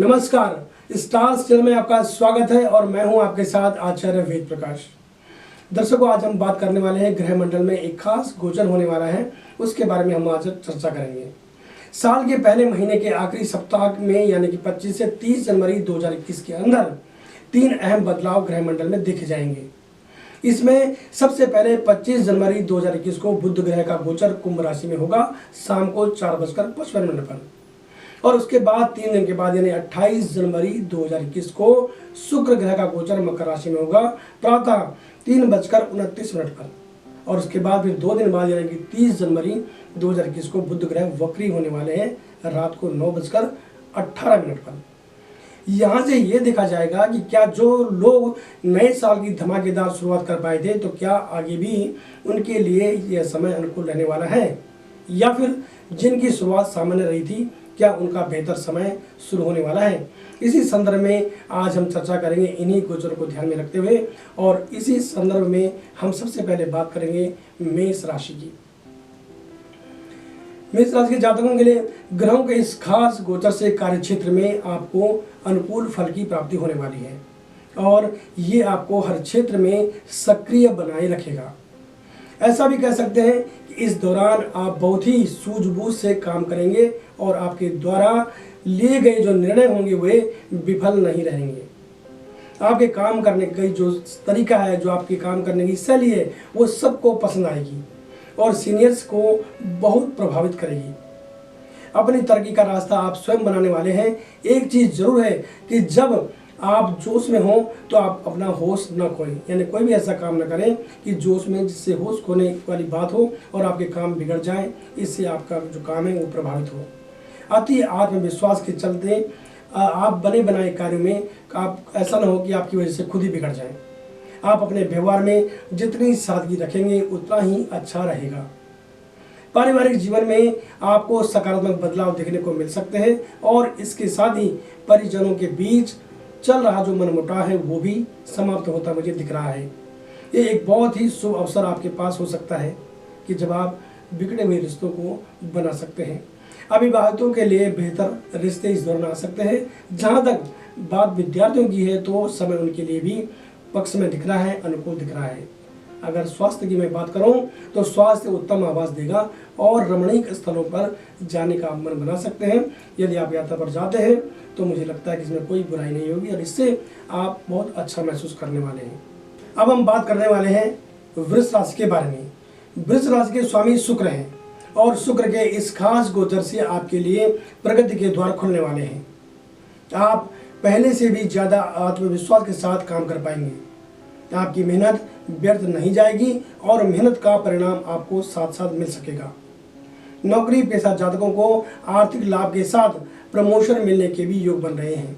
नमस्कार, stars channel में आपका स्वागत है और मैं हूं आपके साथ आचार्य वेद प्रकाश। दर्शकों, आज हम बात करने वाले हैं ग्रह मंडल में एक खास गोचर होने वाला है, उसके बारे में हम आज चर्चा करेंगे। साल के पहले महीने के आखिरी सप्ताह में यानी कि 25 से 30 जनवरी 2021 के अंदर 3 अहम बदलाव ग्रह मंडल में देखे जाएंगे। इसमें सबसे पहले 25 जनवरी 2021 को बुध ग्रह का गोचर कुंभ राशि में होगा शाम को 4:55 पर, और उसके बाद 3 दिन के बाद यानी 28 जनवरी 2021 को शुक्र ग्रह का गोचर मकर राशि में होगा प्रातः 3:29 पर, और उसके बाद फिर 2 दिन बाद यानी कि 30 जनवरी 2021 को बुध ग्रह वक्री होने वाले हैं रात को 9:18 पर। यहाँ से ये देखा जाएगा कि क्या जो लोग नए साल की धमाकेदार शुरुआत कर पाए थे तो क्या आगे भी उनके लिए यह समय अनुकूल रहने वाला है, या फिर जिनकी शुरुआत सामान्य रही थी क्या उनका बेहतर समय शुरू होने वाला है। इसी संदर्भ में आज हम चर्चा करेंगे इन्हीं गोचरों को ध्यान में रखते हुए, और इसी संदर्भ में हम सबसे पहले बात करेंगे मेष राशि की। मेष राशि के जातकों के लिए ग्रहों के इस खास गोचर से कार्यक्षेत्र में आपको अनुकूल फल की प्राप्ति होने वाली है, और ये आपको हर क्षेत्र में सक्रिय बनाए रखेगा। ऐसा भी कह सकते हैं कि इस दौरान आप बहुत ही सूझबूझ से काम करेंगे और आपके द्वारा लिए गए जो निर्णय होंगे वे विफल नहीं रहेंगे। आपके काम करने का जो तरीका है, जो आपके काम करने की शैली है, वो सबको पसंद आएगी और सीनियर्स को बहुत प्रभावित करेगी। अपनी तरक्की का रास्ता आप स्वयं बनाने वाले हैं। एक चीज़ जरूर है कि जब आप जोश में हो तो आप अपना होश न खोएं, यानी कोई भी ऐसा काम न करें कि जोश में जिससे होश खोने वाली बात हो और आपके काम बिगड़ जाएं, इससे आपका जो काम है वो प्रभावित हो। अति आत्मविश्वास के चलते आप बने बनाए कार्यों में आप ऐसा न हो कि आपकी वजह से खुद ही बिगड़ जाएं। आप अपने व्यवहार में जितनी सादगी रखेंगे उतना ही अच्छा रहेगा। पारिवारिक जीवन में आपको सकारात्मक बदलाव देखने को मिल सकते हैं, और इसके साथ ही परिजनों के बीच चल रहा जो मनमुटाव है वो भी समाप्त होता मुझे दिख रहा है। ये एक बहुत ही शुभ अवसर आपके पास हो सकता है कि जब आप बिगड़े हुए रिश्तों को बना सकते हैं। अविवाहितों के लिए बेहतर रिश्ते इस दौरान आ सकते हैं। जहाँ तक बात विद्यार्थियों की है तो समय उनके लिए भी पक्ष में दिख रहा है, अनुकूल दिख रहा है। अगर स्वास्थ्य की मैं बात करूं तो स्वास्थ्य उत्तम आवास देगा और रमणीक स्थलों पर जाने का आप मन बना सकते हैं। यदि आप यात्रा पर जाते हैं तो मुझे लगता है कि इसमें कोई बुराई नहीं होगी और इससे आप बहुत अच्छा महसूस करने वाले हैं। अब हम बात करने वाले हैं वृष राशि के बारे में। वृष राशि के स्वामी शुक्र हैं, और शुक्र के इस खास गोचर से आपके लिए प्रगति के द्वार खुलने वाले हैं। आप पहले से भी ज़्यादा आत्मविश्वास के साथ काम कर पाएंगे। आपकी मेहनत व्यर्थ नहीं जाएगी और मेहनत का परिणाम आपको साथ साथ मिल सकेगा। नौकरी पेशा जातकों को आर्थिक लाभ के साथ प्रमोशन मिलने के भी योग बन रहे हैं।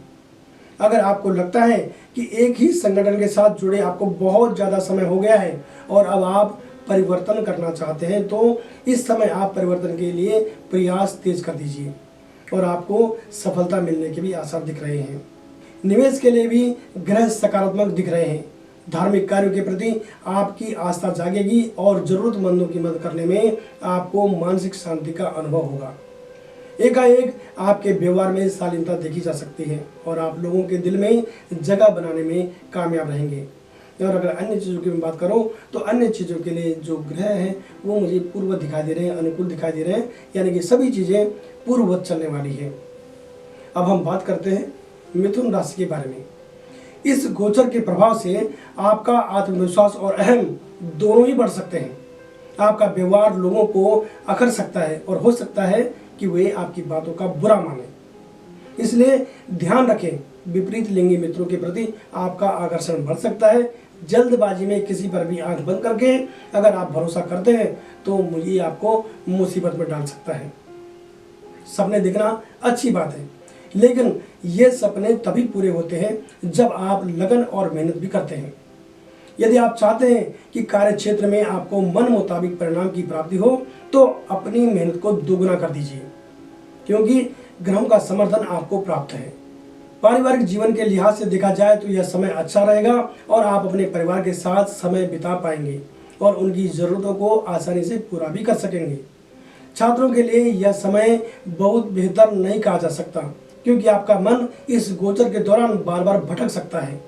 अगर आपको लगता है कि एक ही संगठन के साथ जुड़े आपको बहुत ज़्यादा समय हो गया है और अब आप परिवर्तन करना चाहते हैं तो इस समय आप परिवर्तन के लिए प्रयास तेज कर दीजिए और आपको सफलता मिलने के भी आसार दिख रहे हैं। निवेश के लिए भी ग्रह सकारात्मक दिख रहे हैं। धार्मिक कार्यों के प्रति आपकी आस्था जागेगी और जरूरतमंदों की मदद करने में आपको मानसिक शांति का अनुभव होगा। एकाएक आपके व्यवहार में शालीनता देखी जा सकती है और आप लोगों के दिल में जगह बनाने में कामयाब रहेंगे। और अगर अन्य चीज़ों की मैं बात करूं तो अन्य चीज़ों के लिए जो ग्रह हैं वो मुझे पूर्व दिखाई दे रहे हैं, अनुकूल दिखाई दे रहे हैं, यानी कि सभी चीज़ें पूर्ववत चलने वाली है। अब हम बात करते हैं मिथुन राशि के बारे में। इस गोचर के प्रभाव से आपका आत्मविश्वास और अहम दोनों ही बढ़ सकते हैं। आपका व्यवहार लोगों को अखर सकता है और हो सकता है कि वे आपकी बातों का बुरा माने, इसलिए ध्यान रखें। विपरीत लिंगी मित्रों के प्रति आपका आकर्षण बढ़ सकता है। जल्दबाजी में किसी पर भी आंख बंद करके अगर आप भरोसा करते हैं तो मुझे आपको मुसीबत में डाल सकता है। सपने देखना अच्छी बात है, लेकिन ये सपने तभी पूरे होते हैं जब आप लगन और मेहनत भी करते हैं। यदि आप चाहते हैं कि कार्य क्षेत्र में आपको मन मुताबिक परिणाम की प्राप्ति हो तो अपनी मेहनत को दोगुना कर दीजिए, क्योंकि ग्रहों का समर्थन आपको प्राप्त है। पारिवारिक जीवन के लिहाज से देखा जाए तो यह समय अच्छा रहेगा और आप अपने परिवार के साथ समय बिता पाएंगे और उनकी ज़रूरतों को आसानी से पूरा भी कर सकेंगे। छात्रों के लिए यह समय बहुत बेहतर नहीं कहा जा सकता, क्योंकि आपका मन इस गोचर के दौरान बार बार भटक सकता है।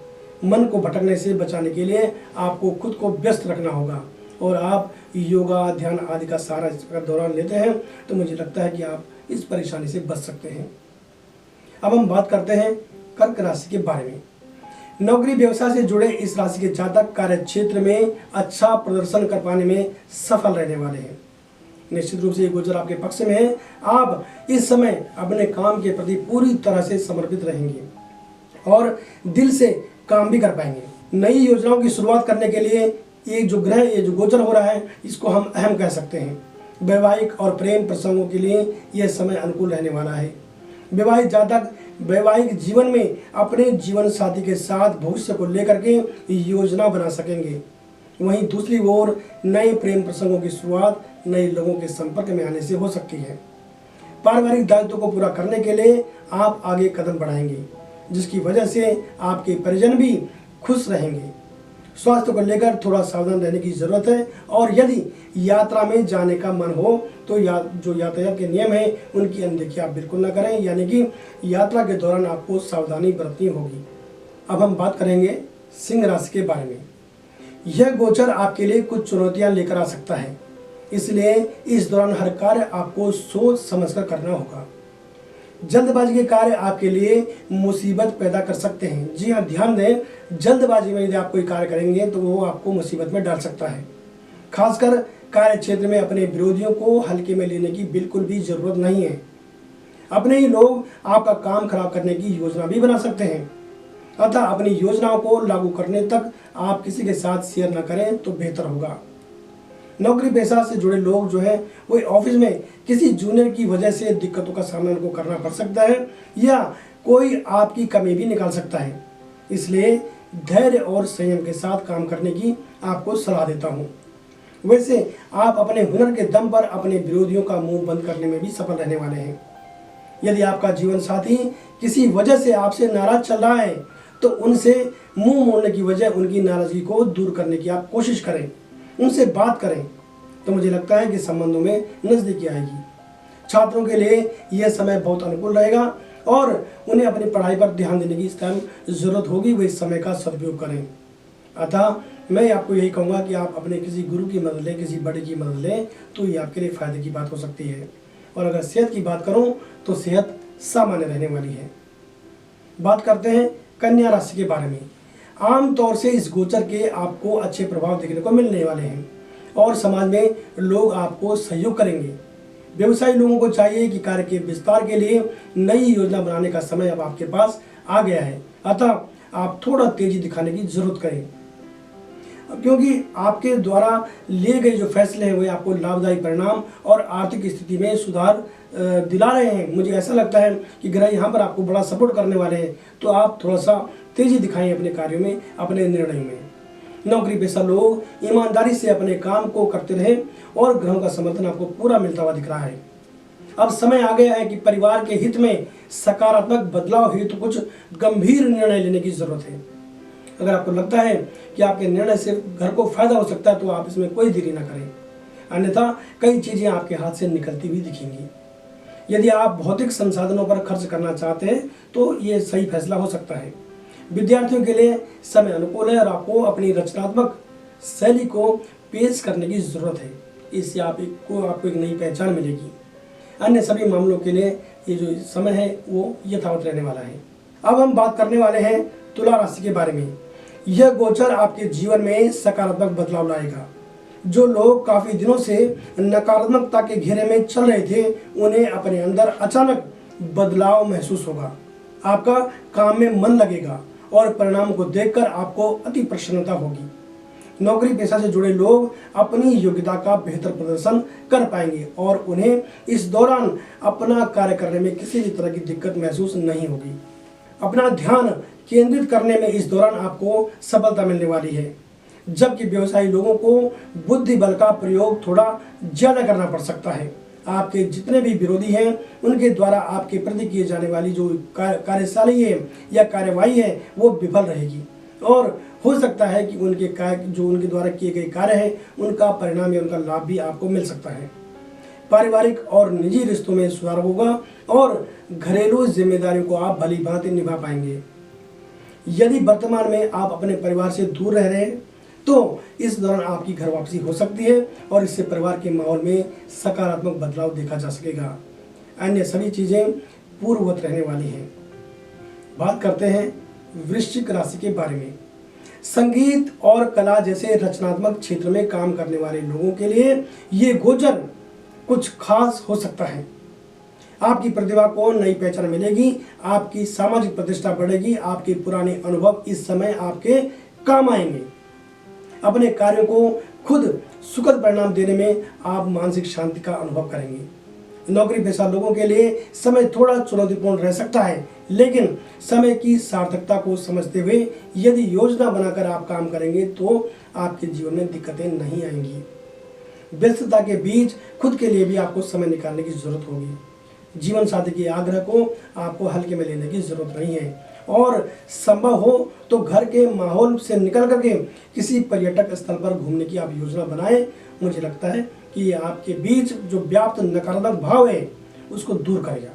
मन को भटकने से बचाने के लिए आपको खुद को व्यस्त रखना होगा और आप योगा, ध्यान आदि का सहारा इसका दौरान लेते हैं तो मुझे लगता है कि आप इस परेशानी से बच सकते हैं। अब हम बात करते हैं कर्क राशि के बारे में। नौकरी व्यवसाय से जुड़े इस राशि के जातक कार्य क्षेत्र में अच्छा प्रदर्शन कर पाने में सफल रहने वाले हैं। निश्चित रूप से ये गोचर आपके पक्ष में है। आप इस समय अपने काम के प्रति पूरी तरह से समर्पित रहेंगे और दिल से काम भी कर पाएंगे। नई योजनाओं की शुरुआत करने के लिए ये जो गोचर हो रहा है इसको हम अहम कह सकते हैं। वैवाहिक और प्रेम प्रसंगों के लिए यह समय अनुकूल रहने वाला है। विवाहित जातक वैवाहिक जीवन में अपने जीवन साथी के साथ भविष्य को लेकर के योजना बना सकेंगे। वहीं दूसरी ओर नए प्रेम प्रसंगों की शुरुआत नए लोगों के संपर्क में आने से हो सकती है। पारिवारिक दायित्व को पूरा करने के लिए आप आगे कदम बढ़ाएंगे, जिसकी वजह से आपके परिजन भी खुश रहेंगे। स्वास्थ्य को लेकर थोड़ा सावधान रहने की जरूरत है और यदि यात्रा में जाने का मन हो तो जो यातायात के नियम हैं उनकी अनदेखी आप बिल्कुल ना करें, यानी कि यात्रा के दौरान आपको सावधानी बरतनी होगी। अब हम बात करेंगे सिंह राशि के बारे में। यह गोचर आपके लिए कुछ चुनौतियां लेकर आ सकता है, इसलिए इस दौरान हर कार्य आपको सोच समझकर करना होगा। जल्दबाजी के कार्य आपके लिए मुसीबत पैदा कर सकते हैं। जी हाँ, ध्यान दें, जल्दबाजी में यदि आप कोई कार्य करेंगे तो वो आपको मुसीबत में डाल सकता है। खासकर कार्य क्षेत्र में अपने विरोधियों को हल्के में लेने की बिल्कुल भी जरूरत नहीं है। अपने ही लोग आपका काम खराब करने की योजना भी बना सकते हैं, अतः अपनी योजनाओं को लागू करने तक आप किसी के साथ शेयर न करें तो बेहतर होगा। नौकरी पेशा से जुड़े लोग जो है वो ऑफिस में किसी जूनियर की वजह से दिक्कतों का सामना उनको करना पड़ सकता है या कोई आपकी कमी भी निकाल सकता है, इसलिए धैर्य और संयम के साथ काम करने की आपको सलाह देता हूँ। वैसे आप अपने हुनर के दम पर अपने विरोधियों का मुंह बंद करने में भी सफल रहने वाले हैं। यदि आपका जीवन साथी किसी वजह से आपसे नाराज चल रहा है तो उनसे मुंह मोड़ने की वजह उनकी नाराजगी को दूर करने की आप कोशिश करें, उनसे बात करें, तो मुझे लगता है कि संबंधों में नजदीकी आएगी। छात्रों के लिए यह समय बहुत अनुकूल रहेगा और उन्हें अपनी पढ़ाई पर ध्यान देने की इस टाइम जरूरत होगी, वे इस समय का सदुपयोग करें। अतः मैं आपको यही कहूँगा कि आप अपने किसी गुरु की मदद लें, किसी बड़े की मदद लें, तो ये आपके लिए फायदे की बात हो सकती है। और अगर सेहत की बात करूँ तो सेहत सामान्य रहने वाली है। बात करते हैं कन्या राशि के बारे में। आमतौर से इस गोचर के आपको अच्छे प्रभाव देखने को मिलने वाले हैं और समाज में लोग आपको सहयोग करेंगे। व्यवसायी लोगों को चाहिए कि कार्य के विस्तार के लिए नई योजना बनाने का समय अब आपके पास आ गया है, अतः आप थोड़ा तेजी दिखाने की जरूरत करें, क्योंकि आपके द्वारा लिए गए जो फैसले हैं वे आपको लाभदायी परिणाम और आर्थिक स्थिति में सुधार दिला रहे हैं। मुझे ऐसा लगता है कि ग्रह यहाँ पर आपको बड़ा सपोर्ट करने वाले हैं, तो आप थोड़ा सा तेजी दिखाएं अपने कार्यों में, अपने निर्णयों में। नौकरी पेशा लोग ईमानदारी से अपने काम को करते रहे और ग्रहों का समर्थन आपको पूरा मिलता हुआ दिख रहा है। अब समय आ गया है कि परिवार के हित में सकारात्मक बदलाव हेतु कुछ गंभीर निर्णय लेने की जरूरत है। अगर आपको लगता है कि आपके निर्णय से घर को फायदा हो सकता है तो आप इसमें कोई देरी न करें, अन्यथा कई चीजें आपके हाथ से निकलती हुई दिखेंगी। यदि आप भौतिक संसाधनों पर खर्च करना चाहते हैं तो ये सही फैसला हो सकता है। विद्यार्थियों के लिए समय अनुकूल है और आपको अपनी रचनात्मक शैली को पेश करने की जरूरत है, इससे आपको एक नई पहचान मिलेगी। अन्य सभी मामलों के लिए ये जो समय है वो यथावत रहने वाला है। अब हम बात करने वाले हैं तुला राशि के बारे में। यह गोचर आपके जीवन में सकारात्मक बदलाव लाएगा। जो लोग काफी दिनों से नकारात्मकता के घेरे में चल रहे थे उन्हें अपने अंदर अचानक बदलाव महसूस होगा। आपका काम में मन लगेगा और परिणाम को देखकर आपको अति प्रसन्नता होगी। नौकरी पेशा से जुड़े लोग अपनी योग्यता का बेहतर प्रदर्शन कर पाएंगे और उन्हें इस दौरान अपना कार्य करने में किसी भी तरह की दिक्कत महसूस नहीं होगी। अपना ध्यान केंद्रित करने में इस दौरान आपको सफलता मिलने वाली है, जबकि व्यवसायी लोगों को बुद्धि बल का प्रयोग थोड़ा ज्यादा करना पड़ सकता है। आपके जितने भी विरोधी हैं उनके द्वारा आपके प्रति किए जाने वाली जो कार्यशाली है या कार्यवाही है वो विफल रहेगी और हो सकता है कि उनके द्वारा किए गए कार्य हैं उनका परिणाम या उनका लाभ भी आपको मिल सकता है। पारिवारिक और निजी रिश्तों में सुधार होगा और घरेलू जिम्मेदारियों को आप भली भांति निभा पाएंगे। यदि वर्तमान में आप अपने परिवार से दूर रह रहे हैं तो इस दौरान आपकी घर वापसी हो सकती है और इससे परिवार के माहौल में सकारात्मक बदलाव देखा जा सकेगा। अन्य सभी चीज़ें पूर्ववत रहने वाली हैं। बात करते हैं वृश्चिक राशि के बारे में। संगीत और कला जैसे रचनात्मक क्षेत्र में काम करने वाले लोगों के लिए ये गोचर कुछ खास हो सकता है। आपकी प्रतिभा को नई पहचान मिलेगी, आपकी सामाजिक प्रतिष्ठा बढ़ेगी, आपके पुराने अनुभव इस समय आपके काम आएंगे। अपने कार्यों को खुद सुखद परिणाम देने में आप मानसिक शांति का अनुभव करेंगे। नौकरी पेशा लोगों के लिए समय थोड़ा चुनौतीपूर्ण रह सकता है, लेकिन समय की सार्थकता को समझते हुए यदि योजना बनाकर आप काम करेंगे तो आपके जीवन में दिक्कतें नहीं आएंगी। व्यस्तता के बीच खुद के लिए भी आपको समय निकालने की जरूरत होगी। जीवन साथी के आग्रह को आपको हल्के में लेने की जरूरत नहीं है और संभव हो तो घर के माहौल से निकल करके किसी पर्यटक स्थल पर घूमने की आप योजना बनाएं। मुझे लगता है कि ये आपके बीच जो व्याप्त नकारात्मक भाव है उसको दूर करेगा।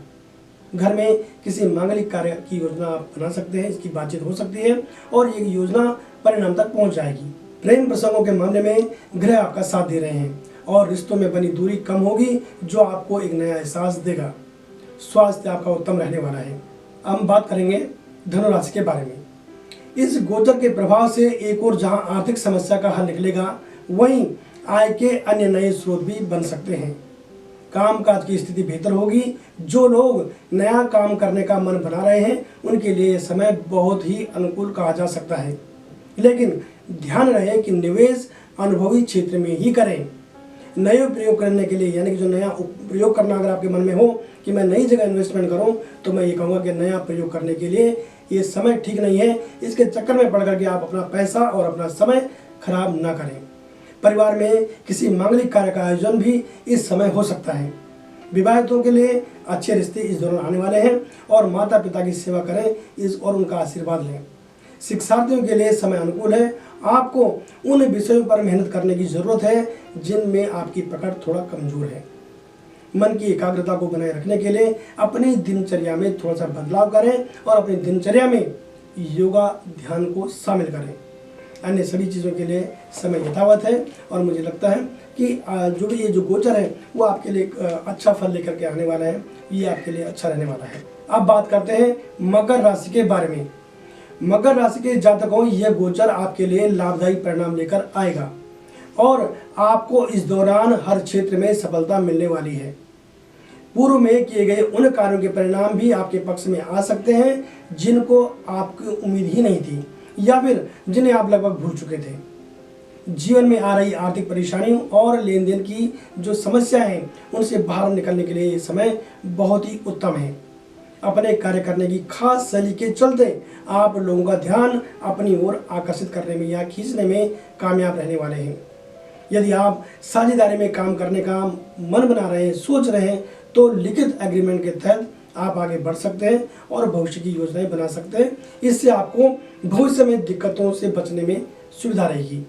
घर में किसी मांगलिक कार्य की योजना आप बना सकते हैं, इसकी बातचीत हो सकती है और ये योजना परिणाम तक पहुंच जाएगी। प्रेम प्रसंगों के मामले में ग्रह आपका साथ दे रहे हैं और रिश्तों में बनी दूरी कम होगी, जो आपको एक नया एहसास देगा। स्वास्थ्य आपका उत्तम रहने वाला है। अब हम बात करेंगे धनु राशि के बारे में। इस गोचर के प्रभाव से एक और जहां आर्थिक समस्या का हल निकलेगा, वहीं आय के अन्य नए स्रोत भी बन सकते हैं। कामकाज की स्थिति बेहतर होगी। जो लोग नया काम करने का मन बना रहे हैं उनके लिए यह समय बहुत ही अनुकूल कहा जा सकता है, लेकिन ध्यान रहे कि निवेश अनुभवी क्षेत्र में ही करें। नए प्रयोग करने के लिए, यानी कि जो नया प्रयोग करना अगर आपके मन में हो कि मैं नई जगह इन्वेस्टमेंट करूं, तो मैं ये कहूँगा कि नया प्रयोग करने के लिए ये समय ठीक नहीं है। इसके चक्कर में पड़ करके आप अपना पैसा और अपना समय खराब ना करें। परिवार में किसी मांगलिक कार्य का आयोजन भी इस समय हो सकता है। विवाहितों के लिए अच्छे रिश्ते इस दौरान आने वाले हैं और माता पिता की सेवा करें और उनका आशीर्वाद लें। शिक्षार्थियों के लिए समय अनुकूल है। आपको उन विषयों पर मेहनत करने की जरूरत है जिनमें आपकी पकड़ थोड़ा कमजोर है। मन की एकाग्रता को बनाए रखने के लिए अपनी दिनचर्या में थोड़ा सा बदलाव करें और अपनी दिनचर्या में योगा ध्यान को शामिल करें। अन्य सभी चीज़ों के लिए समय यथावत है और मुझे लगता है कि जो भी ये जो गोचर है वो आपके लिए अच्छा फल लेकर के आने वाला है। ये आपके लिए अच्छा रहने वाला है। अब बात करते हैं मकर राशि के बारे में। मकर राशि के जातकों, यह गोचर आपके लिए लाभदायी परिणाम लेकर आएगा और आपको इस दौरान हर क्षेत्र में सफलता मिलने वाली है। पूर्व में किए गए उन कार्यों के परिणाम भी आपके पक्ष में आ सकते हैं जिनको आपकी उम्मीद ही नहीं थी या फिर जिन्हें आप लगभग भूल चुके थे। जीवन में आ रही आर्थिक परेशानियों और लेन देन की जो समस्या है उनसे बाहर निकलने के लिए ये समय बहुत ही उत्तम है। अपने कार्य करने की खास शैली के चलते आप लोगों का ध्यान अपनी ओर आकर्षित करने में या खींचने में कामयाब रहने वाले हैं। यदि आप साझेदारी में काम करने का मन बना रहे हैं, सोच रहे हैं, तो लिखित एग्रीमेंट के तहत आप आगे बढ़ सकते हैं और भविष्य की योजनाएं बना सकते हैं। इससे आपको भविष्य में दिक्कतों से बचने में सुविधा रहेगी।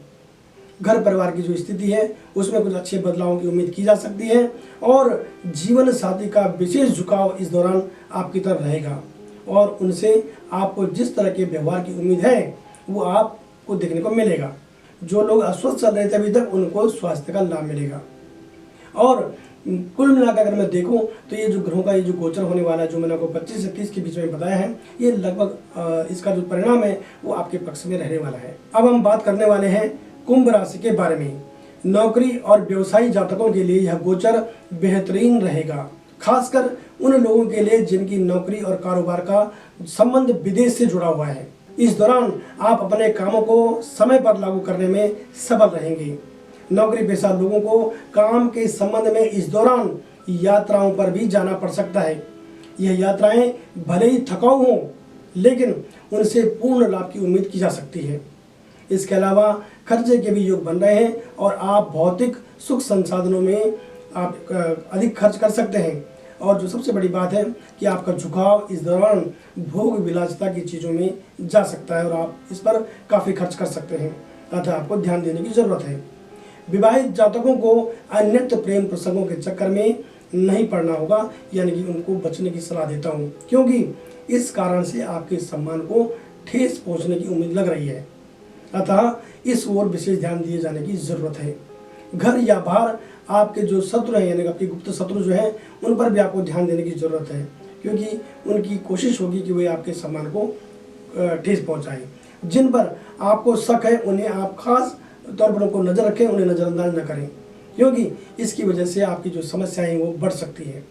घर परिवार की जो स्थिति है उसमें कुछ अच्छे बदलावों की उम्मीद की जा सकती है और जीवन साथी का विशेष झुकाव इस दौरान आपकी तरफ रहेगा और उनसे आपको जिस तरह के व्यवहार की उम्मीद है वो आपको देखने को मिलेगा। जो लोग अस्वस्थ चल रहे थे अभी तक, उनको स्वास्थ्य का लाभ मिलेगा। और कुल मिलाकर अगर मैं देखूं तो ये जो ग्रहों का ये जो गोचर होने वाला है, जो मैंने आपको 25 से 30 के बीच में बताया है, ये लगभग इसका जो परिणाम है वो आपके पक्ष में रहने वाला है। अब हम बात करने वाले हैं कुंभ राशि के बारे में। नौकरी और व्यवसायी जातकों के लिए यह गोचर बेहतरीन रहेगा, खासकर उन लोगों के लिए जिनकी नौकरी और कारोबार का संबंध विदेश से जुड़ा हुआ है। इस दौरान आप अपने कामों को समय पर लागू करने में सफल रहेंगे। नौकरी पेशा लोगों को काम के संबंध में इस दौरान यात्राओं पर भी जाना पड़ सकता है। यह यात्राएं भले ही थकाऊ हों, लेकिन उनसे पूर्ण लाभ की उम्मीद की जा सकती है। इसके अलावा खर्चे के भी योग बन रहे हैं और आप भौतिक सुख संसाधनों में आप अधिक खर्च कर सकते हैं। और जो सबसे बड़ी बात है कि आपका झुकाव इस दौरान भोग विलासिता की चीज़ों में जा सकता है और आप इस पर काफ़ी खर्च कर सकते हैं, अतः आपको ध्यान देने की ज़रूरत है। विवाहित जातकों को अन्यत्र प्रेम प्रसंगों के चक्कर में नहीं पड़ना होगा, यानी कि उनको बचने की सलाह देता हूँ, क्योंकि इस कारण से आपके सम्मान को ठेस पहुँचने की उम्मीद लग रही है। अतः इस ओर विशेष ध्यान दिए जाने की जरूरत है। घर या बाहर आपके जो शत्रु हैं, यानी आपके गुप्त शत्रु जो हैं, उन पर भी आपको ध्यान देने की जरूरत है, क्योंकि उनकी कोशिश होगी कि वे आपके सम्मान को ठेस पहुंचाएं। जिन पर आपको शक है उन्हें आप खास तौर पर उनको नज़र रखें, उन्हें नज़रअंदाज न करें, क्योंकि इसकी वजह से आपकी जो समस्याएं हैं वो बढ़ सकती हैं।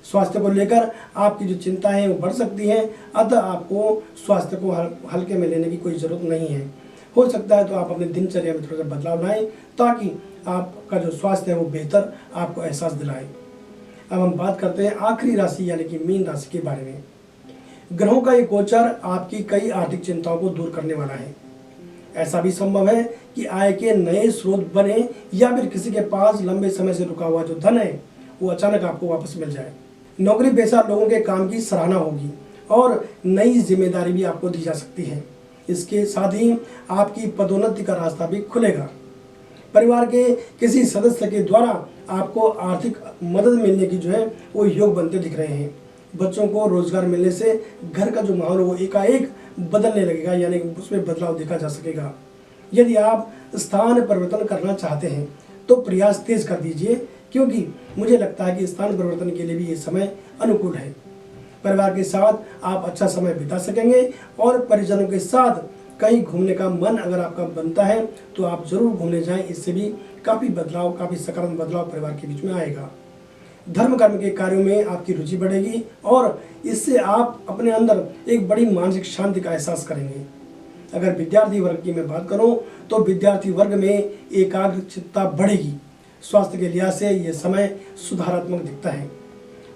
स्वास्थ्य को लेकर आपकी जो चिंताएं हैं वो बढ़ सकती हैं, अतः आपको स्वास्थ्य को हल्के में लेने की कोई ज़रूरत नहीं है। हो सकता है तो आप अपने दिनचर्या में थोड़ा सा बदलाव लाएं, ताकि आपका जो स्वास्थ्य है वो बेहतर आपको एहसास दिलाए। अब हम बात करते हैं आखिरी राशि यानी कि मीन राशि के बारे में। ग्रहों का ये गोचर आपकी कई आर्थिक चिंताओं को दूर करने वाला है। ऐसा भी संभव है कि आय के नए स्रोत बने, या फिर किसी के पास लंबे समय से रुका हुआ जो धन है वो अचानक आपको वापस मिल जाए। नौकरी पेशा लोगों के काम की सराहना होगी और नई जिम्मेदारी भी आपको दी जा सकती है। इसके साथ ही आपकी पदोन्नति का रास्ता भी खुलेगा। परिवार के किसी सदस्य के द्वारा आपको आर्थिक मदद मिलने की जो है वो योग बनते दिख रहे हैं। बच्चों को रोजगार मिलने से घर का जो माहौल वो एकाएक बदलने लगेगा, यानी उसमें बदलाव देखा जा सकेगा। यदि आप स्थान परिवर्तन करना चाहते हैं तो प्रयास तेज कर दीजिए, क्योंकि मुझे लगता है कि स्थान परिवर्तन के लिए भी ये समय अनुकूल है। परिवार के साथ आप अच्छा समय बिता सकेंगे और परिजनों के साथ कहीं घूमने का मन अगर आपका बनता है तो आप जरूर घूमने जाएं। इससे भी काफ़ी सकारात्मक बदलाव परिवार के बीच में आएगा। धर्म कर्म के कार्यों में आपकी रुचि बढ़ेगी और इससे आप अपने अंदर एक बड़ी मानसिक शांति का एहसास करेंगे। अगर विद्यार्थी वर्ग की मैं बात करूं तो विद्यार्थी वर्ग में एकाग्रचित्ता बढ़ेगी। स्वास्थ्य के लिहाज से यह समय सुधारात्मक दिखता है।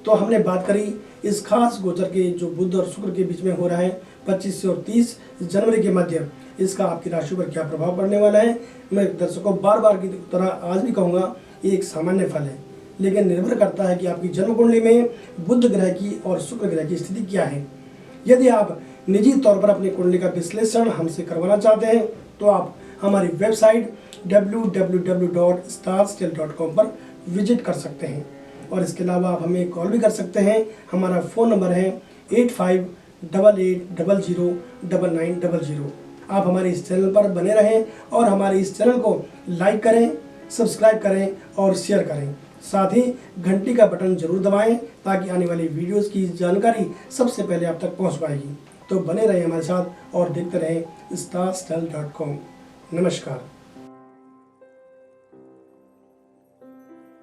तो हमने बात करी इस खास गोचर के जो बुध और शुक्र के बीच में हो रहा है 25 से और 30 जनवरी के मध्य, इसका आपकी राशि पर क्या प्रभाव पड़ने वाला है। मैं दर्शकों बार बार की तरह आज भी कहूँगा, ये एक सामान्य फल है, लेकिन निर्भर करता है कि आपकी जन्म कुंडली में बुध ग्रह की और शुक्र ग्रह की स्थिति क्या है। यदि आप निजी तौर पर अपनी कुंडली का विश्लेषण हमसे करवाना चाहते हैं तो आप हमारी वेबसाइट www.starstale.com पर विजिट कर सकते हैं, और इसके अलावा आप हमें कॉल भी कर सकते हैं। हमारा फ़ोन नंबर है 8588009900। आप हमारे इस चैनल पर बने रहें और हमारे इस चैनल को लाइक करें, सब्सक्राइब करें और शेयर करें। साथ ही घंटी का बटन जरूर दबाएं, ताकि आने वाली वीडियोस की जानकारी सबसे पहले आप तक पहुंच पाएगी। तो बने रहें हमारे साथ और देखते रहें starstale.com। नमस्कार।